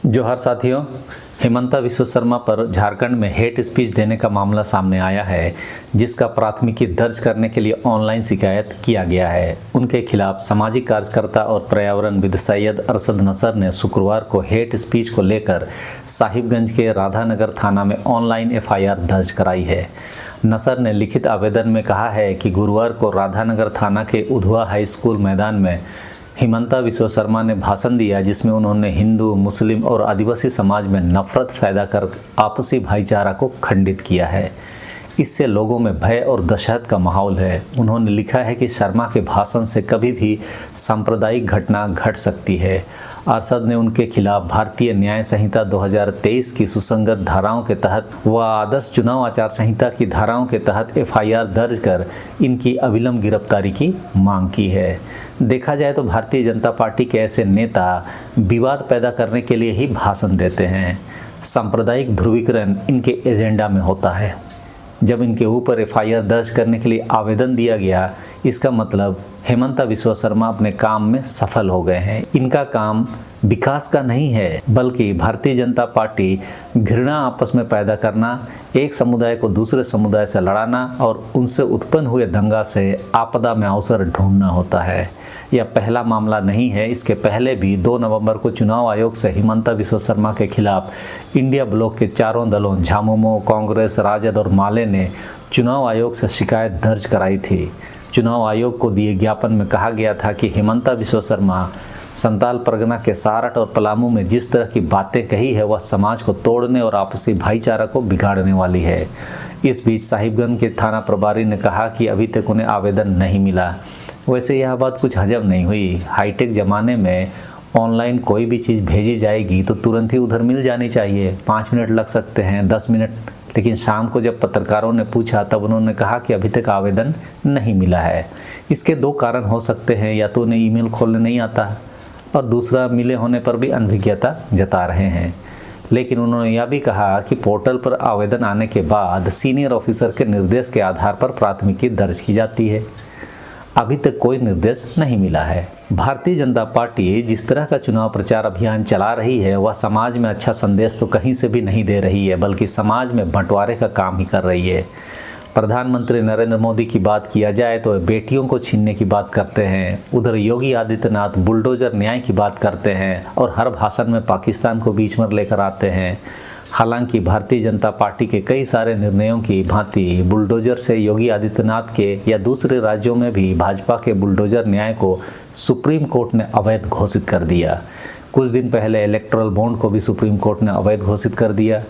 जोहार साथियों, हिमंता विश्व शर्मा पर झारखंड में हेट स्पीच देने का मामला सामने आया है, जिसका प्राथमिकी दर्ज करने के लिए ऑनलाइन शिकायत किया गया है। उनके खिलाफ सामाजिक कार्यकर्ता और पर्यावरणविद सैयद अरशद नसर ने शुक्रवार को हेट स्पीच को लेकर साहिबगंज के राधानगर थाना में ऑनलाइन एफआईआर दर्ज कराई है। नसर ने लिखित आवेदन में कहा है कि गुरुवार को राधानगर थाना के उधवा हाई स्कूल मैदान में हिमंता विश्व शर्मा ने भाषण दिया, जिसमें उन्होंने हिंदू, मुस्लिम और आदिवासी समाज में नफरत पैदा कर आपसी भाईचारा को खंडित किया है। इससे लोगों में भय और दहशत का माहौल है। उन्होंने लिखा है कि शर्मा के भाषण से कभी भी सांप्रदायिक घटना घट सकती है। अरशद ने उनके खिलाफ भारतीय न्याय संहिता 2023 की सुसंगत धाराओं के तहत व आदर्श चुनाव आचार संहिता की धाराओं के तहत एफआईआर दर्ज कर इनकी अविलंब गिरफ्तारी की मांग की है। देखा जाए तो भारतीय जनता पार्टी के ऐसे नेता विवाद पैदा करने के लिए ही भाषण देते हैं। सांप्रदायिक ध्रुवीकरण इनके एजेंडा में होता है। जब इनके ऊपर एफआईआर दर्ज करने के लिए आवेदन दिया गया, इसका मतलब हिमंता विश्व शर्मा अपने काम में सफल हो गए हैं। इनका काम विकास का नहीं है, बल्कि भारतीय जनता पार्टी घृणा आपस में पैदा करना, एक समुदाय को दूसरे समुदाय से लड़ाना और उनसे उत्पन्न हुए दंगा से आपदा में अवसर ढूंढना होता है। यह पहला मामला नहीं है। इसके पहले भी 2 नवंबर को चुनाव आयोग से हिमंता विश्व शर्मा के खिलाफ इंडिया ब्लॉक के चारों दलों झामुमो, कांग्रेस, राजद और माले ने चुनाव आयोग से शिकायत दर्ज कराई थी। चुनाव आयोग को दिए ज्ञापन में कहा गया था कि हिमंता विश्व शर्मा संताल परगना के सारठ और पलामू में जिस तरह की बातें कही है, वह समाज को तोड़ने और आपसी भाईचारा को बिगाड़ने वाली है। इस बीच साहिबगंज के थाना प्रभारी ने कहा कि अभी तक उन्हें आवेदन नहीं मिला। वैसे यह बात कुछ हजम नहीं हुई। हाईटेक ज़माने में ऑनलाइन कोई भी चीज़ भेजी जाएगी तो तुरंत ही उधर मिल जानी चाहिए। 5 मिनट लग सकते हैं, 10 मिनट। लेकिन शाम को जब पत्रकारों ने पूछा तब उन्होंने कहा कि अभी तक आवेदन नहीं मिला है। इसके 2 कारण हो सकते हैं, या तो उन्हें ईमेल खोलने नहीं आता और दूसरा मिले होने पर भी अनभिज्ञता जता रहे हैं। लेकिन उन्होंने यह भी कहा कि पोर्टल पर आवेदन आने के बाद सीनियर ऑफिसर के निर्देश के आधार पर प्राथमिकी दर्ज की जाती है। अभी तक कोई निर्देश नहीं मिला है। भारतीय जनता पार्टी जिस तरह का चुनाव प्रचार अभियान चला रही है, वह समाज में अच्छा संदेश तो कहीं से भी नहीं दे रही है, बल्कि समाज में बंटवारे का काम ही कर रही है। प्रधानमंत्री नरेंद्र मोदी की बात किया जाए तो बेटियों को छीनने की बात करते हैं, उधर योगी आदित्यनाथ बुलडोजर न्याय की बात करते हैं और हर भाषण में पाकिस्तान को बीच में लेकर आते हैं। हालांकि भारतीय जनता पार्टी के कई सारे निर्णयों की भांति बुलडोजर से योगी आदित्यनाथ के या दूसरे राज्यों में भी भाजपा के बुलडोजर न्याय को सुप्रीम कोर्ट ने अवैध घोषित कर दिया। कुछ दिन पहले इलेक्टोरल बॉन्ड को भी सुप्रीम कोर्ट ने अवैध घोषित कर दिया।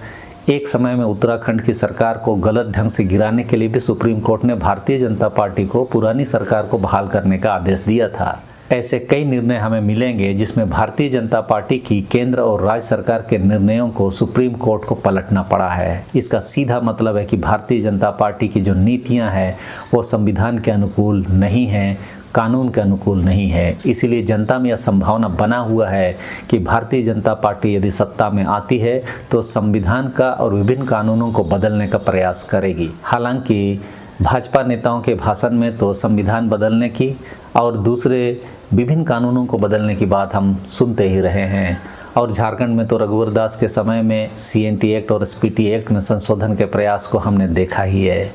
एक समय में उत्तराखंड की सरकार को गलत ढंग से गिराने के लिए भी सुप्रीम कोर्ट ने भारतीय जनता पार्टी को पुरानी सरकार को बहाल करने का आदेश दिया था। ऐसे कई निर्णय हमें मिलेंगे जिसमें भारतीय जनता पार्टी की केंद्र और राज्य सरकार के निर्णयों को सुप्रीम कोर्ट को पलटना पड़ा है। इसका सीधा मतलब है कि भारतीय जनता पार्टी की जो नीतियां हैं वो संविधान के अनुकूल नहीं हैं, कानून के अनुकूल नहीं है। इसीलिए जनता में यह संभावना बना हुआ है कि भारतीय जनता पार्टी यदि सत्ता में आती है तो संविधान का और विभिन्न कानूनों को बदलने का प्रयास करेगी। हालांकि भाजपा नेताओं के भाषण में तो संविधान बदलने की और दूसरे विभिन्न कानूनों को बदलने की बात हम सुनते ही रहे हैं। और झारखंड में तो रघुवर दास के समय में सीएनटी एक्ट और एसपीटी एक्ट में संशोधन के प्रयास को हमने देखा ही है।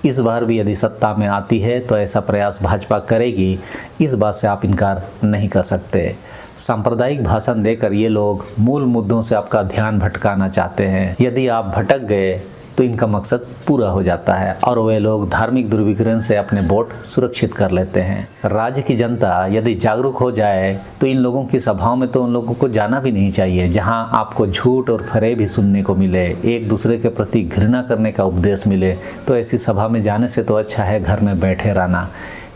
इस बार भी यदि सत्ता में आती है तो ऐसा प्रयास भाजपा करेगी, इस बात से आप इनकार नहीं कर सकते। सांप्रदायिक भाषण देकर ये लोग मूल मुद्दों से आपका ध्यान भटकाना चाहते हैं। यदि आप भटक गए तो इनका मकसद पूरा हो जाता है और वे लोग धार्मिक ध्रुवीकरण से अपने वोट सुरक्षित कर लेते हैं। राज्य की जनता यदि जागरूक हो जाए तो इन लोगों की सभाओं में तो उन लोगों को जाना भी नहीं चाहिए, जहां आपको झूठ और फरेब भी सुनने को मिले, एक दूसरे के प्रति घृणा करने का उपदेश मिले। तो ऐसी सभा में जाने से तो अच्छा है घर में बैठे रहना।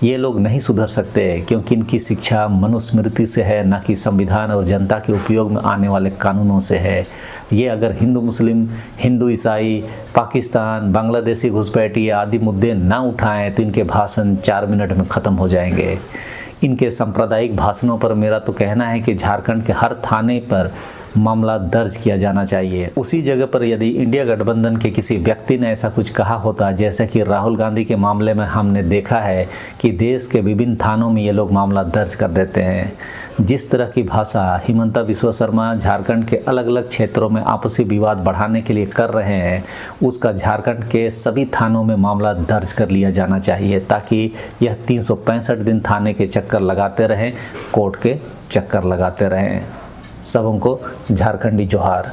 ये लोग नहीं सुधर सकते क्योंकि इनकी शिक्षा मनुस्मृति से है, न कि संविधान और जनता के उपयोग में आने वाले कानूनों से है। ये अगर हिंदू मुस्लिम, हिंदू ईसाई, पाकिस्तान, बांग्लादेशी घुसपैठी आदि मुद्दे ना उठाएं तो इनके भाषण 4 मिनट में ख़त्म हो जाएंगे। इनके सांप्रदायिक भाषणों पर मेरा तो कहना है कि झारखंड के हर थाने पर मामला दर्ज किया जाना चाहिए। उसी जगह पर यदि इंडिया गठबंधन के किसी व्यक्ति ने ऐसा कुछ कहा होता, जैसे कि राहुल गांधी के मामले में हमने देखा है कि देश के विभिन्न थानों में ये लोग मामला दर्ज कर देते हैं। जिस तरह की भाषा हिमंता बिस्वा शर्मा झारखंड के अलग अलग क्षेत्रों में आपसी विवाद बढ़ाने के लिए कर रहे हैं, उसका झारखंड के सभी थानों में मामला दर्ज कर लिया जाना चाहिए, ताकि यह 365 दिन थाने के चक्कर लगाते रहें, कोर्ट के चक्कर लगाते रहें। सबों को झारखंडी जोहार।